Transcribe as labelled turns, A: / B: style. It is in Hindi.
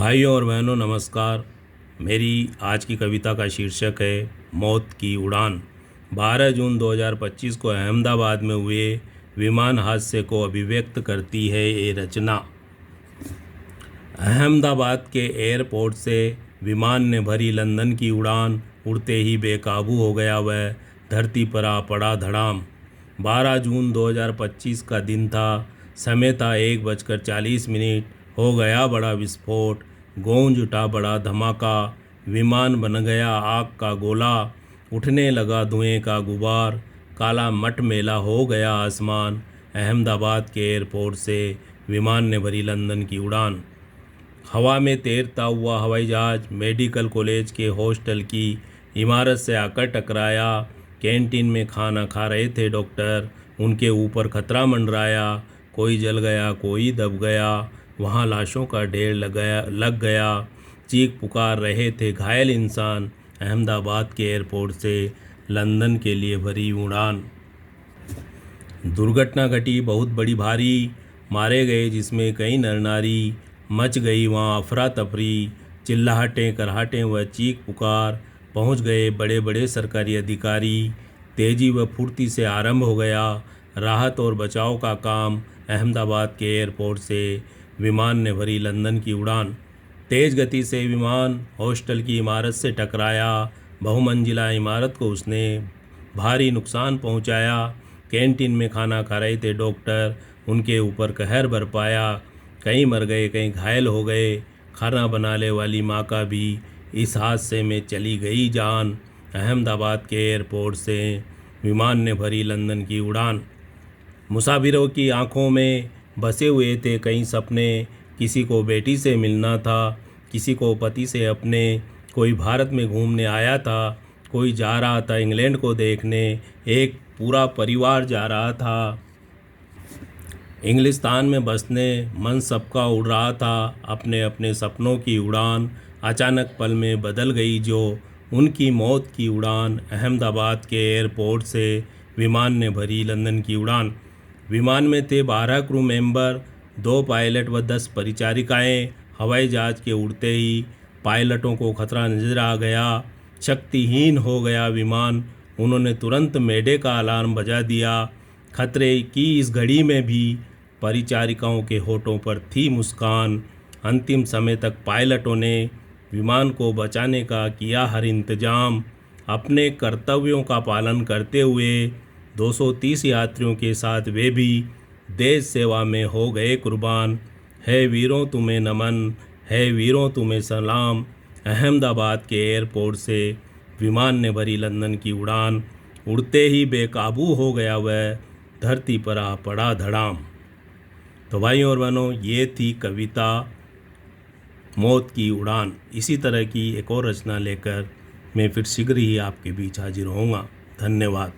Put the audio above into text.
A: भाइयों और बहनों नमस्कार। मेरी आज की कविता का शीर्षक है मौत की उड़ान। 12 जून 2025 को अहमदाबाद में हुए विमान हादसे को अभिव्यक्त करती है ये रचना। अहमदाबाद के एयरपोर्ट से विमान ने भरी लंदन की उड़ान। उड़ते ही बेकाबू हो गया वह, धरती पर आ पड़ा धड़ाम। 12 जून 2025 का दिन था। समय था 1:40। हो गया बड़ा विस्फोट, गूंज उठा बड़ा धमाका। विमान बन गया आग का गोला, उठने लगा धुएं का गुबार। काला मटमैला हो गया आसमान। अहमदाबाद के एयरपोर्ट से विमान ने भरी लंदन की उड़ान। हवा में तैरता हुआ हवाई जहाज मेडिकल कॉलेज के हॉस्टल की इमारत से आकर टकराया। कैंटीन में खाना खा रहे थे डॉक्टर, उनके ऊपर खतरा मंडराया। कोई जल गया, कोई दब गया, वहाँ लाशों का ढेर लग गया। चीख पुकार रहे थे घायल इंसान। अहमदाबाद के एयरपोर्ट से लंदन के लिए भरी उड़ान। दुर्घटना घटी बहुत बड़ी भारी, मारे गए जिसमें कई नर नारी। मच गई वहाँ अफरा तफरी, चिल्लाहटें कराहटें व चीख पुकार। पहुँच गए बड़े बड़े सरकारी अधिकारी, तेजी व फुर्ती से आरंभ हो गया राहत और बचाव का काम। अहमदाबाद के एयरपोर्ट से विमान ने भरी लंदन की उड़ान। तेज़ गति से विमान हॉस्टल की इमारत से टकराया। बहुमंजिला इमारत को उसने भारी नुकसान पहुंचाया। कैंटीन में खाना खा रहे थे डॉक्टर, उनके ऊपर कहर बरपाया। कई मर गए, कई घायल हो गए। खाना बनाने वाली माँ का भी इस हादसे में चली गई जान। अहमदाबाद के एयरपोर्ट से विमान ने भरी लंदन की उड़ान। मुसाफिरों की आंखों में बसे हुए थे कई सपने। किसी को बेटी से मिलना था, किसी को पति से अपने। कोई भारत में घूमने आया था, कोई जा रहा था इंग्लैंड को देखने। एक पूरा परिवार जा रहा था इंग्लिस्तान में बसने। मन सबका उड़ रहा था अपने अपने सपनों की उड़ान। अचानक पल में बदल गई जो उनकी मौत की उड़ान। अहमदाबाद के एयरपोर्ट से विमान ने भरी लंदन की उड़ान। विमान में थे 12 क्रू मेंबर, 2 पायलट व 10 परिचारिकाएँ। हवाई जहाज़ के उड़ते ही पायलटों को खतरा नजर आ गया। शक्तिहीन हो गया विमान। उन्होंने तुरंत मेडे का अलार्म बजा दिया। खतरे की इस घड़ी में भी परिचारिकाओं के होठों पर थी मुस्कान। अंतिम समय तक पायलटों ने विमान को बचाने का किया हर इंतजाम। अपने कर्तव्यों का पालन करते हुए 230 यात्रियों के साथ वे भी देश सेवा में हो गए कुर्बान। है वीरों तुम्हें नमन, है वीरों तुम्हें सलाम। अहमदाबाद के एयरपोर्ट से विमान ने भरी लंदन की उड़ान। उड़ते ही बेकाबू हो गया वह, धरती पर आ पड़ा धड़ाम। तो भाइयों और बहनों, ये थी कविता मौत की उड़ान। इसी तरह की एक और रचना लेकर मैं फिर शीघ्र ही आपके बीच हाजिर होऊंगा। धन्यवाद।